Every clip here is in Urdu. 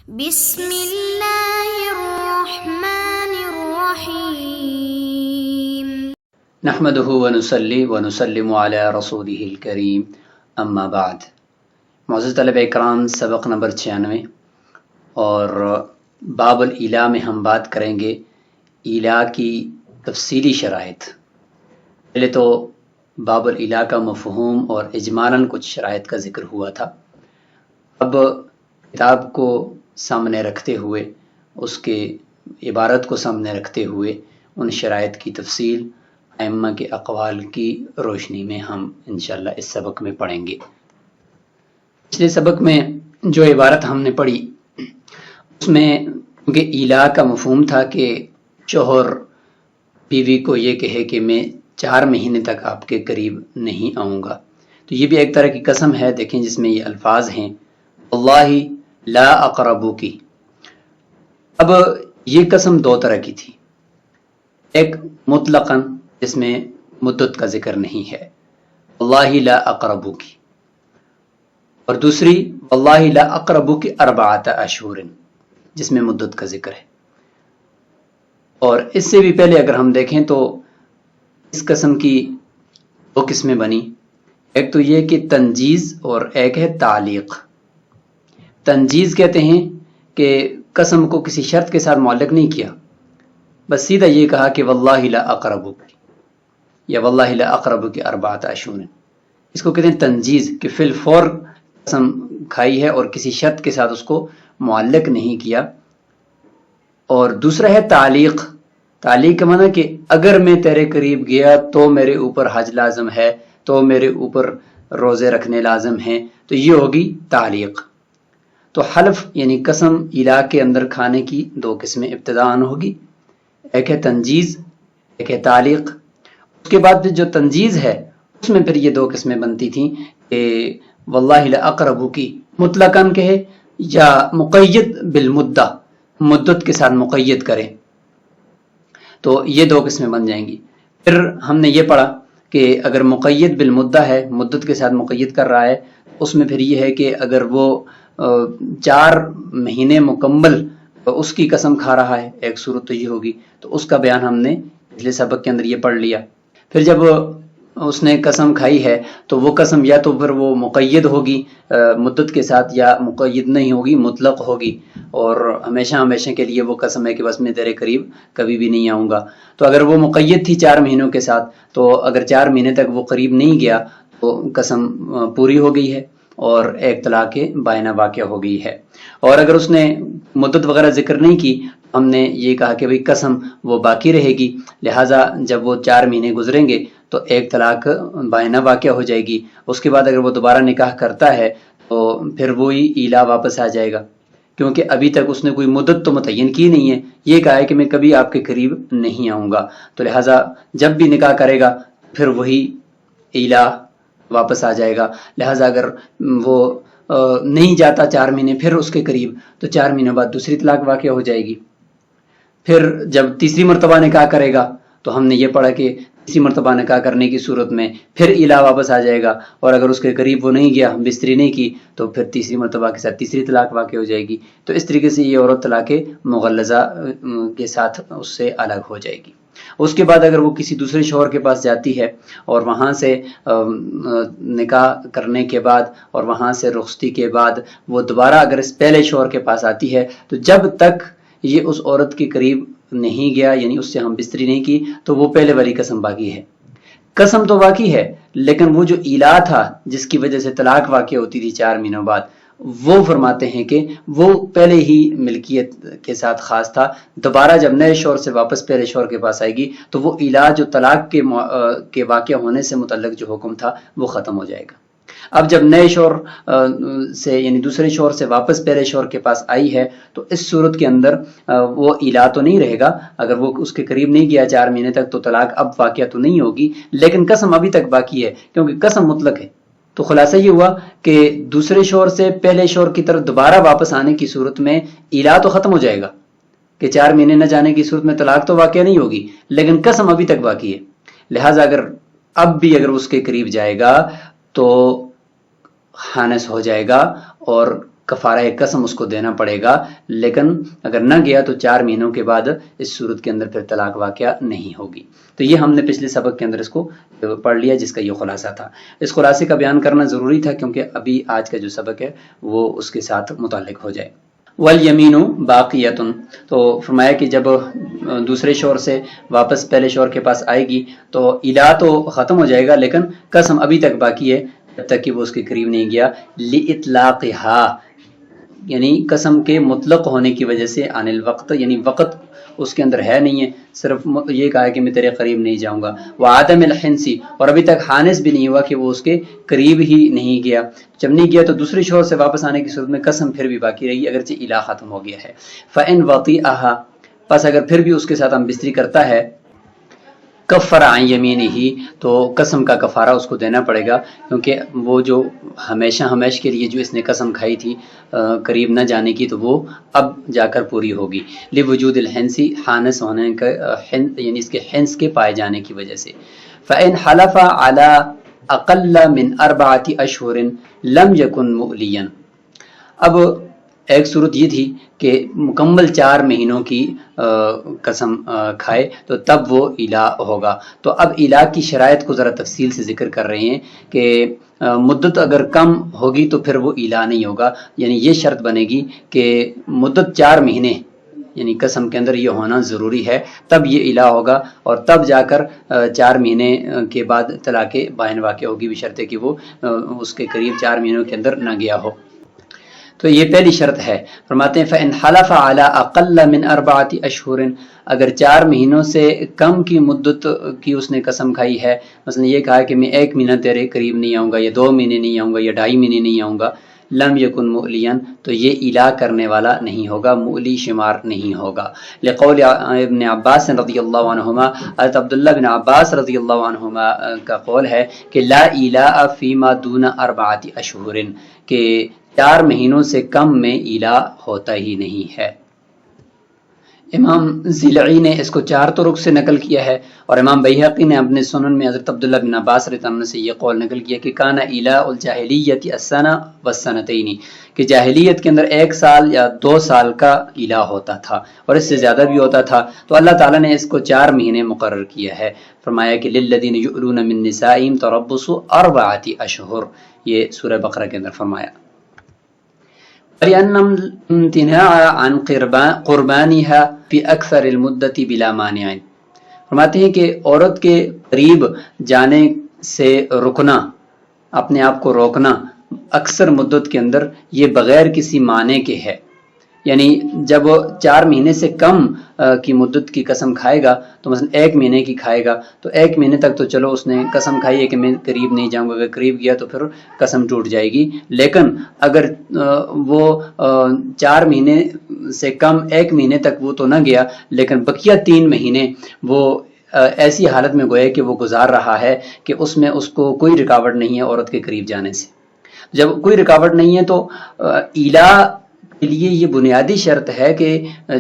بسم اللہ الرحمن الرحیم نحمده ونصلی ونسلم علی رسوله الکریم اما بعد۔ معزز طلبہ اکرام، سبق نمبر 96 اور باب الإیلاء میں ہم بات کریں گے ایلاء کی تفصیلی شرائط۔ پہلے تو باب الإیلاء کا مفہوم اور اجمالاً کچھ شرائط کا ذکر ہوا تھا۔ اب کتاب کو سامنے رکھتے ہوئے، اس کے عبارت کو سامنے رکھتے ہوئے ان شرائط کی تفصیل ائمہ کے اقوال کی روشنی میں ہم انشاءاللہ اس سبق میں پڑھیں گے۔ پچھلے سبق میں جو عبارت ہم نے پڑھی اس میں کیونکہ ایلاء کا مفہوم تھا کہ شوہر بیوی کو یہ کہے کہ میں 4 مہینے تک آپ کے قریب نہیں آؤں گا، تو یہ بھی ایک طرح کی قسم ہے۔ دیکھیں جس میں یہ الفاظ ہیں واللہ لا اقربو کی۔ اب یہ قسم 2 طرح کی تھی، ایک مطلقاً جس میں مدت کا ذکر نہیں ہے، واللہ لا اقربو کی، اور دوسری واللہ لا اقربو کی 4 اشہر جس میں مدت کا ذکر ہے۔ اور اس سے بھی پہلے اگر ہم دیکھیں تو اس قسم کی 2 قسمیں بنی، ایک تو یہ کہ تنجیز اور ایک ہے تعلیق۔ تنجیز کہتے ہیں کہ قسم کو کسی شرط کے ساتھ معلق نہیں کیا، بس سیدھا یہ کہا کہ واللہ لا اقربو کی یا واللہ لا اقربو کی 4 اشہر۔ اس کو کہتے ہیں تنجیز، کہ فی الفور قسم کھائی ہے اور کسی شرط کے ساتھ اس کو معلق نہیں کیا۔ اور دوسرا ہے تعلیق۔ تعلیق کا معنی کہ اگر میں تیرے قریب گیا تو میرے اوپر حج لازم ہے، تو میرے اوپر روزے رکھنے لازم ہیں، تو یہ ہوگی تعلیق۔ تو حلف یعنی قسم ایلاء کے اندر کھانے کی 2 قسمیں ابتداءً ہوگی، ایک ہے تنجیز، ایک ہے تعلیق۔ اس کے بعد جو تنجیز ہے اس میں پھر یہ 2 قسمیں بنتی تھیں کہ واللہ لا اقربو کی مطلقاً کہے یا مقید بالمدہ، مدت کے ساتھ مقید کرے، تو یہ 2 قسمیں بن جائیں گی۔ پھر ہم نے یہ پڑھا کہ اگر مقید بالمدہ ہے، مدت کے ساتھ مقید کر رہا ہے، اس میں پھر یہ ہے کہ اگر وہ 4 مہینے مکمل اس کی قسم کھا رہا ہے، ایک صورت تو یہ ہوگی، تو اس کا بیان ہم نے پچھلے سبق کے اندر یہ پڑھ لیا۔ پھر جب اس نے قسم کھائی ہے تو وہ قسم یا تو پھر وہ مقید ہوگی مدت کے ساتھ، یا مقید نہیں ہوگی، مطلق ہوگی، اور ہمیشہ ہمیشہ کے لیے وہ قسم ہے کہ بس میں تیرے قریب کبھی بھی نہیں آؤں گا۔ تو اگر وہ مقید تھی 4 مہینوں کے ساتھ، تو اگر 4 مہینے تک وہ قریب نہیں گیا تو قسم پوری ہو گئی ہے اور ایک طلاق بائنہ واقع ہو گئی ہے۔ اور اگر اس نے مدت وغیرہ ذکر نہیں کی، ہم نے یہ کہا کہ بھئی قسم وہ باقی رہے گی، لہٰذا جب وہ 4 مہینے گزریں گے تو ایک طلاق بائنہ واقع ہو جائے گی۔ اس کے بعد اگر وہ دوبارہ نکاح کرتا ہے تو پھر وہی ایلاء واپس آ جائے گا، کیونکہ ابھی تک اس نے کوئی مدت تو متعین کی نہیں ہے، یہ کہا ہے کہ میں کبھی آپ کے قریب نہیں آؤں گا، تو لہٰذا جب بھی نکاح کرے گا پھر وہی ایلاء واپس آ جائے گا۔ لہٰذا اگر وہ نہیں جاتا 4 مہینے پھر اس کے قریب، تو 4 مہینے بعد دوسری طلاق واقع ہو جائے گی۔ پھر جب تیسری مرتبہ نکاح کرے گا تو ہم نے یہ پڑھا کہ تیسری مرتبہ نکاح کرنے کی صورت میں پھر ایلاء واپس آ جائے گا، اور اگر اس کے قریب وہ نہیں گیا، بستری نہیں کی، تو پھر تیسری مرتبہ کے ساتھ تیسری طلاق واقع ہو جائے گی۔ تو اس طریقے سے یہ عورت طلاق مغلظہ کے ساتھ اس سے الگ ہو جائے گی۔ اس کے بعد اگر وہ کسی دوسرے شوہر کے پاس جاتی ہے اور وہاں سے نکاح کرنے کے بعد اور وہاں سے رخصتی کے بعد وہ دوبارہ اگر اس پہلے شوہر کے پاس آتی ہے، تو جب تک یہ اس عورت کے قریب نہیں گیا، یعنی اس سے ہم بستری نہیں کی، تو وہ پہلے والی قسم باقی ہے۔ قسم تو باقی ہے، لیکن وہ جو ایلاء تھا جس کی وجہ سے طلاق واقع ہوتی تھی 4 مہینوں بعد، وہ فرماتے ہیں کہ وہ پہلے ہی ملکیت کے ساتھ خاص تھا۔ دوبارہ جب نئے شوہر سے واپس پہلے شوہر کے پاس آئے گی تو وہ ایلاء جو طلاق کے واقع ہونے سے متعلق جو حکم تھا وہ ختم ہو جائے گا۔ اب جب نئے شوہر سے یعنی دوسرے شوہر سے واپس پہلے شوہر کے پاس آئی ہے تو اس صورت کے اندر وہ ایلاء تو نہیں رہے گا، اگر وہ اس کے قریب نہیں گیا 4 مہینے تک تو طلاق اب واقع تو نہیں ہوگی، لیکن قسم ابھی تک باقی ہے کیونکہ قسم مطلق ہے۔ تو خلاصہ یہ ہوا کہ دوسرے شوہر سے پہلے شوہر کی طرف دوبارہ واپس آنے کی صورت میں ایلاء تو ختم ہو جائے گا کہ 4 مہینے نہ جانے کی صورت میں طلاق تو واقع نہیں ہوگی، لیکن قسم ابھی تک باقی ہے۔ لہٰذا اگر اب بھی اس کے قریب جائے گا تو خانس ہو جائے گا اور کفارہ قسم اس کو دینا پڑے گا، لیکن اگر نہ گیا تو 4 مہینوں کے بعد اس صورت کے اندر پھر طلاق واقع نہیں ہوگی۔ تو یہ ہم نے پچھلے سبق کے اندر اس کو پڑھ لیا، جس کا یہ خلاصہ تھا۔ اس خلاصے کا بیان کرنا ضروری تھا کیونکہ ابھی آج کا جو سبق ہے وہ اس کے ساتھ متعلق ہو جائے۔ والیمین باقیۃ، تو فرمایا کہ جب دوسرے شوہر سے واپس پہلے شوہر کے پاس آئے گی تو الا تو ختم ہو جائے گا، لیکن قسم ابھی تک باقی ہے جب تک کہ وہ اس کے قریب نہیں گیا۔ لِإِطْلَاقِهَا، یعنی قسم کے مطلق ہونے کی وجہ سے، عن الوقت یعنی وقت اس کے اندر ہے نہیں ہے، صرف یہ کہا ہے کہ میں تیرے قریب نہیں جاؤں گا۔ وعدم الحنس، اور ابھی تک حانس بھی نہیں ہوا کہ وہ اس کے قریب ہی نہیں گیا۔ جب نہیں گیا تو دوسرے شوہر سے واپس آنے کی صورت میں قسم پھر بھی باقی رہی اگرچہ الہ ختم ہو گیا ہے۔ فإن وطئها، پس اگر پھر بھی اس کے ساتھ ہم بستری کرتا ہے، کفر عن یمینہ، تو قسم کا کفارہ اس کو دینا پڑے گا، کیونکہ وہ جو ہمیشہ کے لیے جو اس نے قسم کھائی تھی قریب نہ جانے کی، تو وہ اب جا کر پوری ہوگی۔ لوجود الحنس، حانس ہونے کا، یعنی اس کے حنس کے پائے جانے کی وجہ سے۔ فإن حلف على اقل من 4 اشہر لم یکن مؤلیا، اب ایک صورت یہ تھی کہ مکمل 4 مہینوں کی قسم کھائے تو تب وہ الہ ہوگا۔ تو اب الہ کی شرائط کو ذرا تفصیل سے ذکر کر رہے ہیں کہ مدت اگر کم ہوگی تو پھر وہ الہ نہیں ہوگا، یعنی یہ شرط بنے گی کہ مدت 4 مہینے یعنی قسم کے اندر یہ ہونا ضروری ہے، تب یہ الہ ہوگا، اور تب جا کر 4 مہینے کے بعد طلاق بائن واقع ہوگی، بشرطے کہ وہ اس کے قریب 4 مہینوں کے اندر نہ گیا ہو۔ تو یہ پہلی شرط ہے۔ فرماتے ہیں فإن حلف على اقل من 4 اشہر، اگر 4 مہینوں سے کم کی مدت کی اس نے قسم کھائی ہے، مثلا یہ کہا کہ میں 1 مہینہ تیرے قریب نہیں آؤں گا، یا 2 مہینے نہیں آؤں گا، یا 2.5 مہینے نہیں آؤں گا، لم یکن مؤلیا، تو یہ الہ کرنے والا نہیں ہوگا، مؤلی شمار نہیں ہوگا۔ لقول ابن عباس رضی اللہ عنہما، حضرت عبداللہ بن عباس رضی اللہ عنہما کا قول ہے کہ لا الہ فیما دون 4 اشہر، کہ 4 مہینوں سے کم میں الہ ہوتا ہی نہیں ہے۔ امام زیلعی نے اس کو 4 طرق سے نقل کیا ہے، اور امام بیہقی نے اپنے سنن میں حضرت عبداللہ بن عباس رضی اللہ عنہ سے یہ قول نقل کیا کہ کان الہ الجاہلیت السنہ والسنتین، کہ جاہلیت کے اندر 1 سال یا 2 سال کا الہ ہوتا تھا، اور اس سے زیادہ بھی ہوتا تھا، تو اللہ تعالیٰ نے اس کو 4 مہینے مقرر کیا ہے۔ فرمایا کہ للذین یؤلون من نسائہم تربص 4 اشہر، یہ سورہ بقرہ کے اندر فرمایا۔ وَلِأَنَّ الْامْتِنَاعَ عَنْ قُرْبَانِهَا فِي أَكْثَرِ الْمُدَّةِ بِلَا مَانِعٍ، فرماتے ہیں کہ عورت کے قریب جانے سے رکنا، اپنے آپ کو روکنا اکثر مدت کے اندر، یہ بغیر کسی معنی کے ہے، یعنی جب 4 مہینے سے کم کی مدت کی قسم کھائے گا، تو مثلا 1 مہینے کی کھائے گا تو 1 مہینے تک تو چلو اس نے قسم کھائی ہے کہ میں قریب نہیں جاؤں گا، اگر قریب گیا تو پھر قسم ٹوٹ جائے گی۔ لیکن اگر وہ 4 مہینے سے کم 1 مہینے تک وہ تو نہ گیا، لیکن بقیہ 3 مہینے وہ ایسی حالت میں گویا کہ وہ گزار رہا ہے کہ اس میں اس کو کوئی رکاوٹ نہیں ہے عورت کے قریب جانے سے۔ جب کوئی رکاوٹ نہیں ہے تو الہ کے لیے یہ بنیادی شرط ہے کہ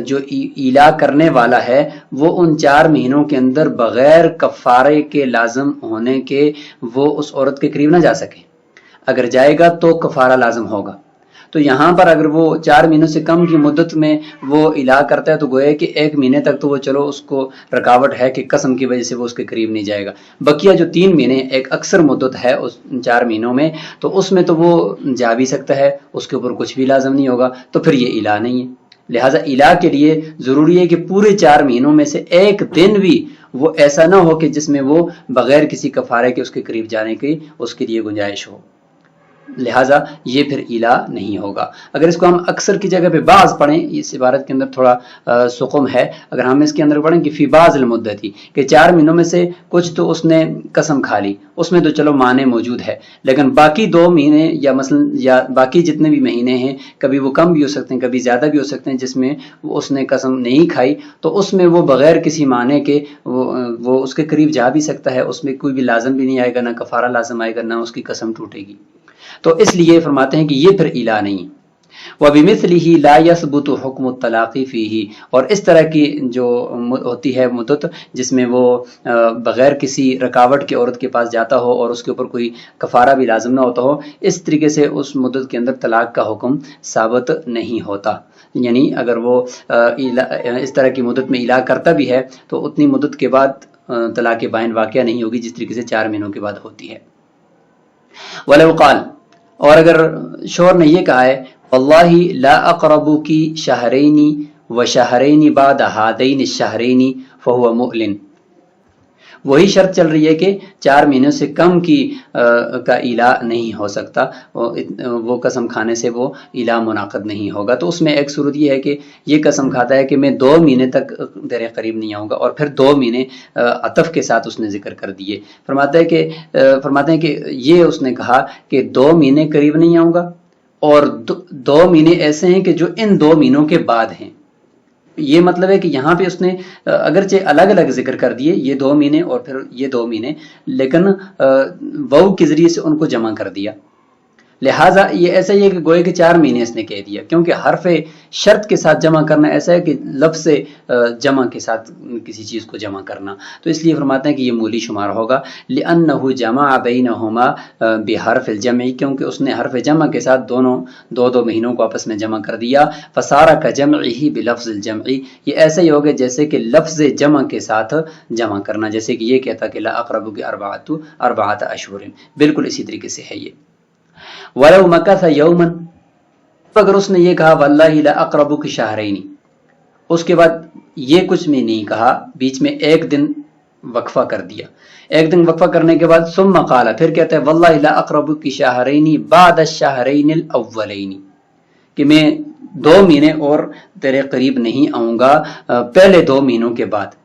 جو الہ کرنے والا ہے وہ ان 4 مہینوں کے اندر بغیر کفارے کے لازم ہونے کے وہ اس عورت کے قریب نہ جا سکے، اگر جائے گا تو کفارہ لازم ہوگا۔ تو یہاں پر اگر وہ 4 مہینوں سے کم کی مدت میں وہ الہ کرتا ہے تو گویا کہ 1 مہینے تک تو وہ چلو اس کو رکاوٹ ہے کہ قسم کی وجہ سے وہ اس کے قریب نہیں جائے گا، بقیہ جو 3 مہینے ایک اکثر مدت ہے اس 4 مہینوں میں، تو اس میں تو وہ جا بھی سکتا ہے، اس کے اوپر کچھ بھی لازم نہیں ہوگا، تو پھر یہ الہ نہیں ہے۔ لہٰذا الہ کے لیے ضروری ہے کہ پورے 4 مہینوں میں سے 1 دن بھی وہ ایسا نہ ہو کہ جس میں وہ بغیر کسی کفارے کے اس کے قریب جانے کی اس کے لیے گنجائش ہو، لہٰذا یہ پھر الہ نہیں ہوگا۔ اگر اس کو ہم اکثر کی جگہ پہ بعض پڑھیں، اس عبارت کے اندر تھوڑا سقم ہے، اگر ہم اس کے اندر پڑھیں کہ فی بعض المدتی، کہ 4 مہینوں میں سے کچھ تو اس نے قسم کھا لی، اس میں تو چلو معنی موجود ہے، لیکن باقی 2 مہینے یا مثلا یا باقی جتنے بھی مہینے ہیں، کبھی وہ کم بھی ہو سکتے ہیں کبھی زیادہ بھی ہو سکتے ہیں، جس میں اس نے قسم نہیں کھائی، تو اس میں وہ بغیر کسی معنی کے وہ اس کے قریب جا بھی سکتا ہے، اس میں کوئی بھی لازم بھی نہیں آئے گا، نہ کفارہ لازم آئے گا، نہ اس کی قسم ٹوٹے گی۔ تو اس لیے فرماتے ہیں کہ یہ پھر الہ نہیں۔ وَبِمِثْلِهِ لَا يَثْبُتُ حُكْمُ الطَّلَاقِ فِيهِ، اور اس طرح کی جو ہوتی ہے مدت جس میں وہ بغیر کسی رکاوٹ کے عورت کے پاس جاتا ہو اور اس کے اوپر کوئی کفارہ بھی لازم نہ ہوتا ہو، اس طریقے سے اس مدت کے اندر طلاق کا حکم ثابت نہیں ہوتا. یعنی اگر وہ اس طرح کی مدت میں الا کرتا بھی ہے تو اتنی مدت کے بعد طلاق بائن واقعہ نہیں ہوگی جس طریقے سے 4 مہینوں کے بعد ہوتی ہے. وَلَوْ قَالَ، اور اگر شوہر نے یہ کہا ہے وَاللَّهِ لَا أَقْرَبُكِ شَهْرَيْنِ وَشَهْرَيْنِ بَعْدَ هَذَيْنِ الشَّهْرَيْنِ فَهُوَ مُؤْلٍ، وہی شرط چل رہی ہے کہ 4 مہینوں سے کم کی کا الا نہیں ہو سکتا، وہ قسم کھانے سے وہ الا منعقد نہیں ہوگا. تو اس میں ایک صورت یہ ہے کہ یہ قسم کھاتا ہے کہ میں 2 مہینے تک تیرے قریب نہیں آؤں گا، اور پھر 2 مہینے عطف کے ساتھ اس نے ذکر کر دیے. فرماتے ہیں کہ یہ اس نے کہا کہ 2 مہینے قریب نہیں آؤں گا، اور 2 مہینے ایسے ہیں کہ جو ان 2 مہینوں کے بعد ہیں. یہ مطلب ہے کہ یہاں پہ اس نے اگرچہ الگ الگ ذکر کر دیے، یہ 2 مہینے اور پھر یہ 2 مہینے، لیکن واو کے ذریعے سے ان کو جمع کر دیا. لہٰذا یہ ایسا ہی ہے کہ گوئے کہ 4 مہینے اس نے کہہ دیا، کیونکہ حرف شرط کے ساتھ جمع کرنا ایسا ہے کہ لفظ جمع کے ساتھ کسی چیز کو جمع کرنا، تو اس لیے فرماتے ہیں کہ یہ مولی شمار ہوگا. لِأَنَّهُ جَمَعَ بَيْنَهُمَا بِحَرْفِ الْجَمْعِ، کیونکہ اس نے حرف جمع کے ساتھ دونوں 2 مہینوں کو آپس میں جمع کر دیا. فَصَارَ كَجَمْعِهِ بِلَفْظِ الْجَمْعِ، یہ ایسا ہی ہوگا جیسے کہ لفظ جمع کے ساتھ جمع کرنا، جیسے کہ یہ کہتا کہ لَا أَقْرَبُكِ أَرْبَعَةَ أَشْهُرٍ، بالکل اسی طریقے سے ہے یہ. وَلَوْ مَكَثَ يَوْمًا، اگر اس نے یہ کہا وَاللَّهِ لَا أَقْرَبُكِ شَهْرَيْنِ، اس کے بعد یہ کچھ بھی نہیں کہا، بیچ میں ایک دن وقفہ کر دیا. ایک دن وقفہ کرنے کے بعد ثم قال، پھر کہتا ہے وَاللَّهِ لَا أَقْرَبُكِ شَهْرَيْنِ بَعْدَ الشَّهْرَيْنِ الْأَوَّلَيْنِ، کہ میں 2 مہینے اور تیرے قریب نہیں آؤں گا پہلے 2 مہینوں کے بعد.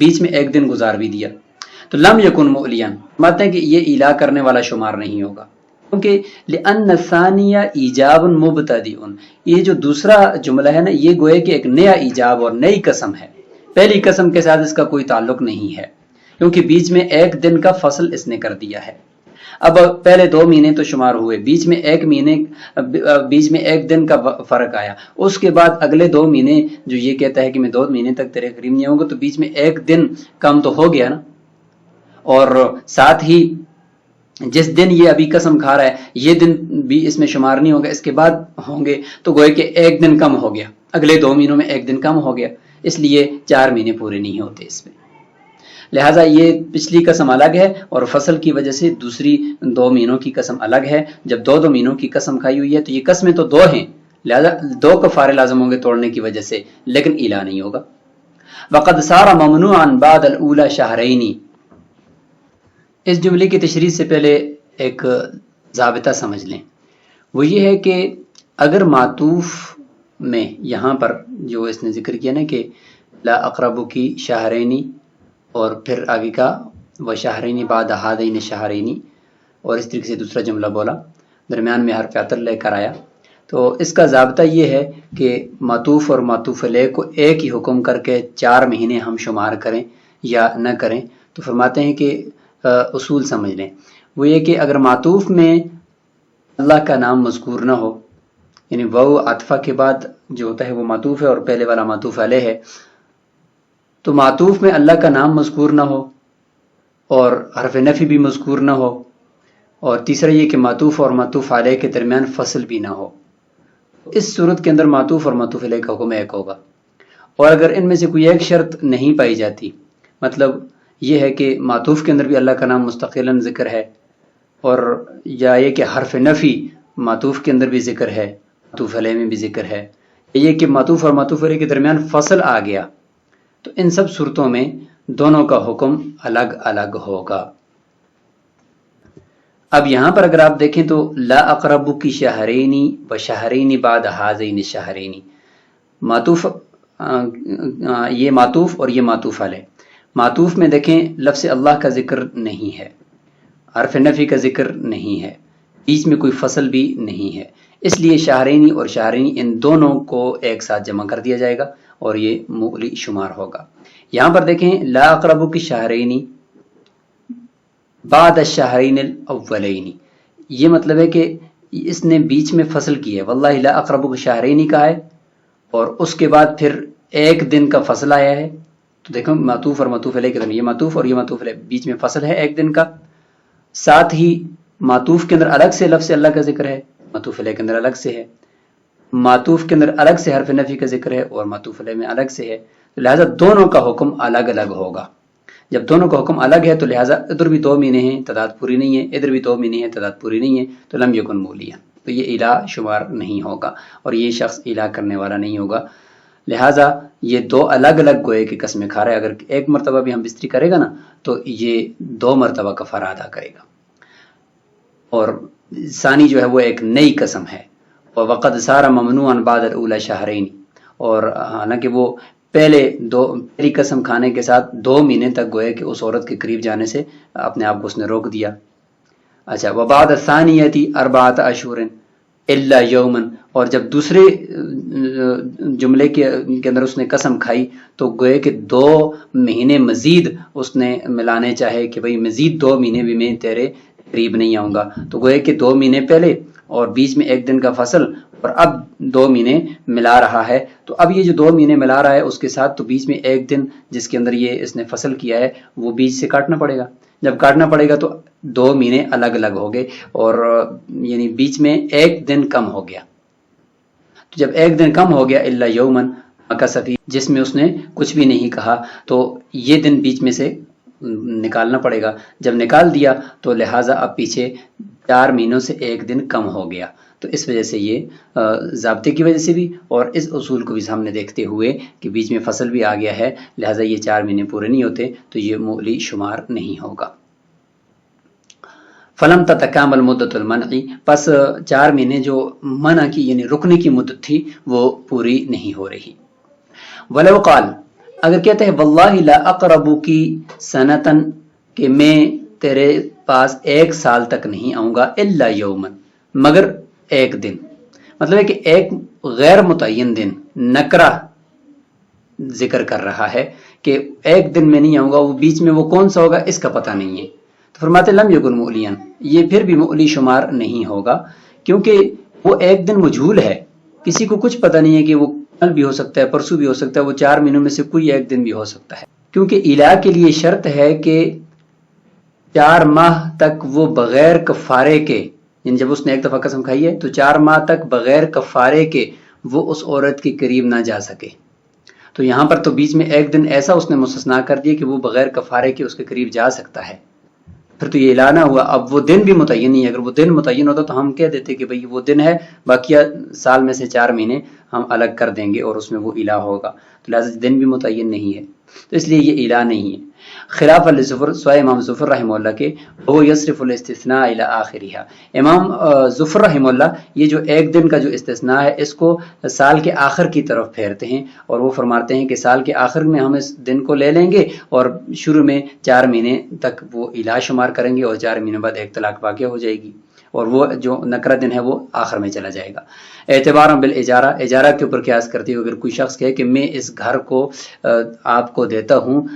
بیچ میں ایک دن گزار بھی دیا. تو لم یکن مؤلیاً، مانتے ہیں کہ یہ الا کرنے والا شمار نہیں ہوگا، کیونکہ لأن الثانیہ ایجاب مبتدئ، یہ جو دوسرا جملہ ہے نا، یہ گوئے کہ ایک نیا ایجاب اور نئی قسم ہے، پہلی قسم کے ساتھ اس کا کوئی تعلق نہیں ہے، کیونکہ بیچ میں ایک دن کا فصل اس نے کر دیا ہے. اب پہلے 2 مہینے تو شمار ہوئے، بیچ میں ایک دن کا فرق آیا، اس کے بعد اگلے 2 مہینے جو یہ کہتا ہے کہ میں 2 مہینے تک تیرے قریب نہیں ہوں گا، تو بیچ میں ایک دن کم تو ہو گیا نا، اور ساتھ ہی جس دن یہ ابھی قسم کھا رہا ہے یہ دن بھی اس میں شمار نہیں ہوگا، اس کے بعد ہوں گے، تو گوئے کہ ایک دن کم ہو گیا، اگلے 2 مہینوں میں ایک دن کم ہو گیا، اس لیے 4 مہینے پورے نہیں ہوتے اس میں. لہٰذا یہ پچھلی قسم الگ ہے، اور فصل کی وجہ سے دوسری 2 مہینوں کی قسم الگ ہے. جب 2 مہینوں کی قسم کھائی ہوئی ہے تو یہ قسمیں تو 2 ہیں، لہٰذا 2 کفارے لازم ہوں گے توڑنے کی وجہ سے، لیکن الا نہیں ہوگا. وَقَدْ صَارَ مَمْنُوعًا بَعْدَ الْأُولَى شَهْرَيْنِ، اس جملے کی تشریح سے پہلے ایک ضابطہ سمجھ لیں، وہ یہ ہے کہ اگر معطوف میں یہاں پر جو اس نے ذکر کیا نا کہ لا اقربکی شہرینی، اور پھر آگے کا وشہرینی بعد ہادین شہرینی، اور اس طریقے سے دوسرا جملہ بولا، درمیان میں حرف عطر لے کر آیا، تو اس کا ضابطہ یہ ہے کہ معطوف اور معطوف علیہ کو ایک ہی حکم کر کے 4 مہینے ہم شمار کریں یا نہ کریں. تو فرماتے ہیں کہ اصول سمجھ لیں، وہ یہ کہ اگر معطوف میں اللہ کا نام مذکور نہ ہو، یعنی وہ عطفہ کے بعد جو ہوتا ہے وہ معطوف ہے اور پہلے والا معطوف علیہ ہے، تو معطوف میں اللہ کا نام مذکور نہ ہو اور حرف نفی بھی مذکور نہ ہو، اور تیسرا یہ کہ معطوف اور معطوف علیہ کے درمیان فصل بھی نہ ہو، اس صورت کے اندر معطوف اور معطوف علیہ کا حکم ایک ہوگا. اور اگر ان میں سے کوئی ایک شرط نہیں پائی جاتی، مطلب یہ ہے کہ معطوف کے اندر بھی اللہ کا نام مستقلاً ذکر ہے، اور یا یہ کہ حرف نفی معطوف کے اندر بھی ذکر ہے، معطوف علیہ میں بھی ذکر ہے، یہ کہ معطوف اور معطوف علیہ کے درمیان فصل آ گیا، تو ان سب صورتوں میں دونوں کا حکم الگ الگ ہوگا. اب یہاں پر اگر آپ دیکھیں تو لا اقرب کی شہرینی و شہرینی بعد ہذین شہرینی، معطوف یہ معطوف اور یہ معطوف علیہ. معطوف میں دیکھیں لفظ اللہ کا ذکر نہیں ہے، حرف نفی کا ذکر نہیں ہے، بیچ میں کوئی فصل بھی نہیں ہے، اس لیے شہرینی اور شہرینی ان دونوں کو ایک ساتھ جمع کر دیا جائے گا اور یہ مولی شمار ہوگا. یہاں پر دیکھیں لا اقرب کی شہرینی بعد الشہرین الاولین، یہ مطلب ہے کہ اس نے بیچ میں فصل کی ہے، واللہ لا اقربک شہرین کہا ہے، اور اس کے بعد پھر ایک دن کا فصل آیا ہے، تو دیکھو معطوف اور معطوف علیہ کے درمیان یہ معطوف اور یہ معطوف علیہ، بیچ میں فصل ہے ایک دن کا، ساتھ ہی معطوف کے اندر الگ سے لفظ اللہ کا ذکر ہے، معطوف علیہ کے اندر الگ سے ہے، معطوف کے اندر الگ سے حرف نفی کا ذکر ہے اور معطوف علیہ میں الگ سے ہے، تو لہٰذا دونوں کا حکم الگ الگ ہوگا۔ جب دونوں کا حکم الگ ہے تو لہٰذا ادھر بھی 2 مہینے ہیں، تعداد پوری نہیں ہے، ادھر بھی 2 مہینے ہیں، تعداد پوری نہیں ہے، تو لم یکن مولیہ، تو یہ الہ شمار نہیں ہوگا اور یہ شخص الہ کرنے والا نہیں ہوگا۔ لہٰذا یہ 2 الگ الگ گوئے کی قسمیں کھا رہا ہے، اگر ایک مرتبہ بھی ہم بستری کرے گا نا تو یہ 2 مرتبہ کفارہ ادا کرے گا، اور ثانی جو ہے وہ ایک نئی قسم ہے، وَقَدْ صَارَ مَمْنُوعًا بَعْدَ الْأُولَى شَهْرَيْنِ، اور حالانکہ وہ پہلی قسم کھانے کے ساتھ 2 مہینے تک گوئے کہ اس عورت کے قریب جانے سے اپنے آپ کو اس نے روک دیا۔ اچھا، وَبَعْدَ الثَّانِيَةِ 4 أَشْهُرٍ إِلَّا يَوْمًا، اور جب دوسرے جملے کے اندر اس نے قسم کھائی تو گوئے کہ 2 مہینے مزید اس نے ملانے چاہے کہ بھئی مزید 2 مہینے بھی میں تیرے قریب نہیں آؤں گا، تو گوئے کہ 2 مہینے پہلے اور بیچ میں 1 دن کا فصل اور اب 2 مہینے ملا رہا ہے، تو اب یہ جو 2 مہینے ملا رہا ہے اس کے ساتھ تو بیچ میں 1 دن جس کے اندر یہ اس نے فصل کیا ہے وہ بیچ سے کاٹنا پڑے گا، جب کاٹنا پڑے گا تو 2 مہینے الگ الگ ہو گئے اور یعنی بیچ میں 1 دن کم ہو گیا، تو جب 1 دن کم ہو گیا الا یومن مکثفی، جس میں اس نے کچھ بھی نہیں کہا، تو یہ دن بیچ میں سے نکالنا پڑے گا، جب نکال دیا تو لہٰذا اب پیچھے 4 مہینوں سے 1 دن کم ہو گیا، تو اس وجہ سے یہ ضابطے کی وجہ سے بھی اور اس اصول کو بھی سامنے دیکھتے ہوئے کہ بیچ میں فصل بھی آ گیا ہے لہٰذا یہ 4 مہینے پورے نہیں ہوتے تو یہ مولی شمار نہیں ہوگا۔ فلم تتکامل مدت المنع، پس 4 مہینے جو منع کی یعنی رکنے کی مدت تھی وہ پوری نہیں ہو رہی۔ ولو قال، اگر کہتے ہیں واللہ لا اقربکی سنتن، کہ میں تیرے پاس 1 سال تک نہیں آؤں گا الا یومن، مگر 1 دن، مطلب ہے کہ ایک غیر متعین دن نکرہ ذکر کر رہا ہے کہ 1 دن میں نہیں آؤں گا، وہ بیچ میں وہ کون سا ہوگا اس کا پتہ نہیں ہے، تو فرماتے لم یکن مؤلیا، یہ پھر بھی مؤلی شمار نہیں ہوگا کیونکہ وہ 1 دن مجھول ہے، کسی کو کچھ پتہ نہیں ہے کہ وہ کل بھی ہو سکتا ہے، پرسوں بھی ہو سکتا ہے، وہ 4 مہینوں میں سے کوئی 1 دن بھی ہو سکتا ہے، کیونکہ الہ کے لیے شرط ہے کہ 4 ماہ تک وہ بغیر کفارے کے، یعنی جب اس نے 1 دفعہ قسم کھائی ہے تو 4 ماہ تک بغیر کفارے کے وہ اس عورت کے قریب نہ جا سکے، تو یہاں پر تو بیچ میں 1 دن ایسا اس نے مستثنا کر دیا کہ وہ بغیر کفارے کے اس کے قریب جا سکتا ہے، پھر تو یہ اعلان ہوا۔ اب وہ دن بھی متعین نہیں ہے، اگر وہ دن متعین ہوتا تو ہم کہہ دیتے کہ بھئی وہ دن ہے، باقی سال میں سے 4 مہینے ہم الگ کر دیں گے اور اس میں وہ الہ ہوگا، تو لہٰذا دن بھی متعین نہیں ہے، تو اس لیے یہ الہ نہیں ہے۔ خلاف لظفر، سوائے امام ظفر رحمہ اللہ کے، وہ یصرف الاستثناء الى آخرها، امام ظفر رحمہ اللہ یہ جو 1 دن کا جو استثناء ہے اس کو سال کے آخر کی طرف پھیرتے ہیں اور وہ فرماتے ہیں کہ سال کے آخر میں ہم اس دن کو لے لیں گے اور شروع میں 4 مہینے تک وہ الہ شمار کریں گے اور 4 مہینے بعد 1 طلاق واقع ہو جائے گی اور وہ جو نکرہ دن ہے وہ آخر میں چلا جائے گا۔ اعتباراً بالاجارہ، اجارہ کے اوپر قیاس کرتے ہوئے اگر کوئی شخص کہے کہ میں اس گھر کو آپ کو دیتا ہوں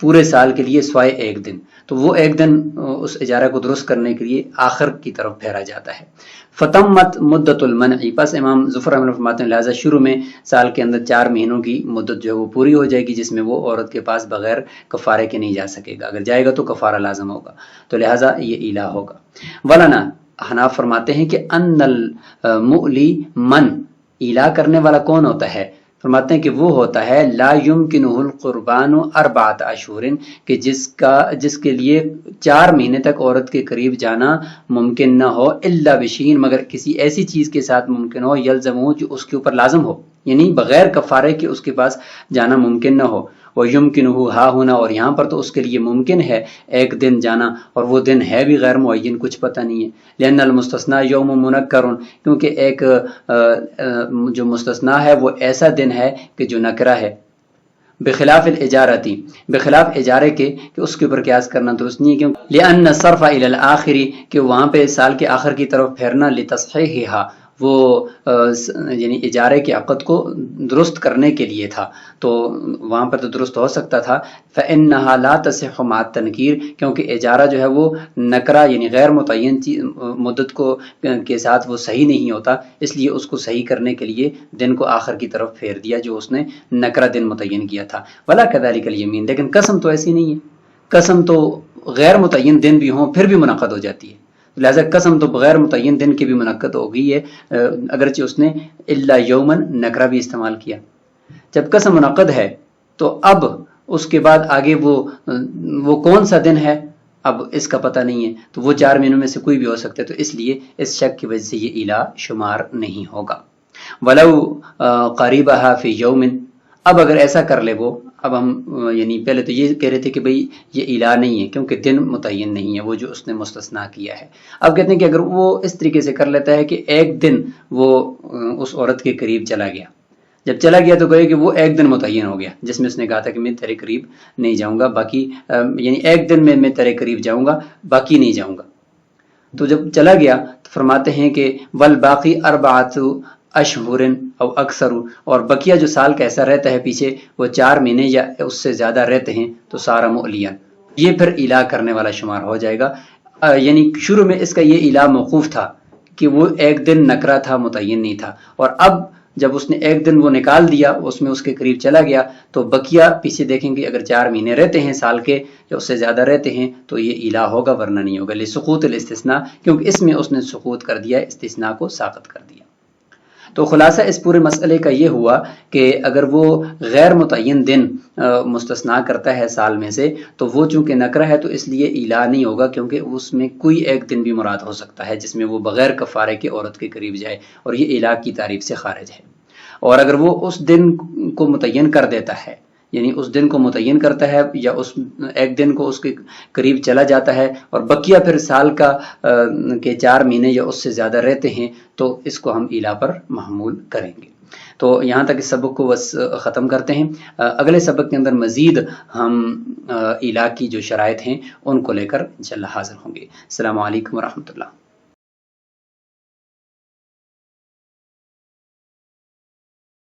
پورے سال کے لیے سوائے 1 دن، تو وہ 1 دن اس اجارہ کو درست کرنے کے لیے آخر کی طرف پھیرا جاتا ہے۔ فتمت مدت المنع، پس امام ظفر رحمہ اللہ فرماتے ہیں لہٰذا شروع میں سال کے اندر 4 مہینوں کی مدت جو ہے وہ پوری ہو جائے گی جس میں وہ عورت کے پاس بغیر کفارے کے نہیں جا سکے گا، اگر جائے گا تو کفارہ لازم ہوگا، تو لہٰذا یہ الہ ہوگا۔ ولنا، حناف فرماتے ہیں کہ ان المؤلی من، الہ کرنے والا کون ہوتا ہے؟ فرماتے ہیں کہ وہ ہوتا ہے لا یمکنہ القربان 4 اشہر، کہ جس کے لیے 4 مہینے تک عورت کے قریب جانا ممکن نہ ہو، الا بشین، مگر کسی ایسی چیز کے ساتھ ممکن ہو، یلزمو، جو اس کے اوپر لازم ہو، یعنی بغیر کفارے کے اس کے پاس جانا ممکن نہ ہو۔ وَيُمْكِنُهُ ہا ہونا، اور یہاں پر تو اس کے لیے ممکن ہے 1 دن جانا اور وہ دن ہے بھی غیر معین، کچھ پتہ نہیں ہے۔ لأن المستثنى یوم منکر، کیونکہ ایک جو مستثنا ہے وہ ایسا دن ہے کہ جو نکرہ ہے۔ بخلاف الاجارتی، بخلاف اجارے کے کہ اس کے اوپر قیاس کرنا درست نہیں ہے، کیوں لأن الصرف الى الآخر، کہ وہاں پہ سال کے آخر کی طرف پھیرنا لتصحیحها، وہ یعنی اجارے کے عقد کو درست کرنے کے لیے تھا، تو وہاں پر تو درست ہو سکتا تھا۔ فَإِنَّهَا لَا تَصِحُّ مَعَ التَّنْكِيرِ، کیونکہ اجارہ جو ہے وہ نکرہ یعنی غیر متعین مدت کو کے ساتھ وہ صحیح نہیں ہوتا، اس لیے اس کو صحیح کرنے کے لیے دن کو آخر کی طرف پھیر دیا جو اس نے نکرہ دن متعین کیا تھا۔ وَلَا كَذَلِكَ الْيَمِينُ، لیکن قسم تو ایسی نہیں ہے، قسم تو غیر متعین دن بھی ہوں پھر بھی منعقد ہو جاتی ہے، لہذا قسم تو بغیر متعین دن کے بھی منعقد ہو گئی ہے، اگرچہ اس نے الا یومن نکرہ بھی استعمال کیا۔ جب قسم منعقد ہے تو اب اس کے بعد آگے وہ کون سا دن ہے اب اس کا پتہ نہیں ہے، تو وہ 4 مہینوں میں سے کوئی بھی ہو سکتا ہے، تو اس لیے اس شک کی وجہ سے یہ الا شمار نہیں ہوگا۔ ولو قریبہا فی یومن، اب اگر ایسا کر لے وہ، اب ہم یعنی پہلے تو یہ کہہ رہے تھے کہ بھئی یہ الا نہیں ہے کیونکہ دن متعین نہیں ہے وہ جو اس نے مستثنا کیا ہے، اب کہتے ہیں کہ اگر وہ اس طریقے سے کر لیتا ہے کہ ایک دن وہ اس عورت کے قریب چلا گیا، جب چلا گیا تو کہے کہ وہ ایک دن متعین ہو گیا جس میں اس نے کہا تھا کہ میں تیرے قریب نہیں جاؤں گا، باقی یعنی ایک دن میں تیرے قریب جاؤں گا باقی نہیں جاؤں گا، تو جب چلا گیا تو فرماتے ہیں کہ والباقی اربعۃ اشہر او اکثر، اور بقیہ جو سال کا ایسا رہتا ہے پیچھے وہ 4 مہینے یا اس سے زیادہ رہتے ہیں تو سارا مؤلیا، یہ پھر الا کرنے والا شمار ہو جائے گا۔ یعنی شروع میں اس کا یہ الا موقوف تھا کہ وہ ایک دن نکرہ تھا متعین نہیں تھا، اور اب جب اس نے ایک دن وہ نکال دیا اس میں اس کے قریب چلا گیا تو بقیہ پیچھے دیکھیں گے اگر 4 مہینے رہتے ہیں سال کے یا اس سے زیادہ رہتے ہیں تو یہ الا ہوگا ورنہ نہیں ہوگا، لسقوط الاستثناء، کیونکہ اس میں اس نے سقوط کر دیا، استثناء کو ساقط کر دیا۔ تو خلاصہ اس پورے مسئلے کا یہ ہوا کہ اگر وہ غیر متعین دن مستثنا کرتا ہے سال میں سے تو وہ چونکہ نکرہ ہے تو اس لیے الا نہیں ہوگا، کیونکہ اس میں کوئی ایک دن بھی مراد ہو سکتا ہے جس میں وہ بغیر کفارے کے عورت کے قریب جائے، اور یہ الا کی تعریف سے خارج ہے۔ اور اگر وہ اس دن کو متعین کر دیتا ہے، یعنی اس دن کو متعین کرتا ہے یا اس ایک دن کو اس کے قریب چلا جاتا ہے اور بقیہ پھر سال کا کے 4 مہینے یا اس سے زیادہ رہتے ہیں تو اس کو ہم الا پر محمول کریں گے۔ تو یہاں تک اس سبق کو بس ختم کرتے ہیں، اگلے سبق کے اندر مزید ہم الا کی جو شرائط ہیں ان کو لے کر انشاءاللہ حاضر ہوں گے۔ السلام علیکم ورحمۃ اللہ۔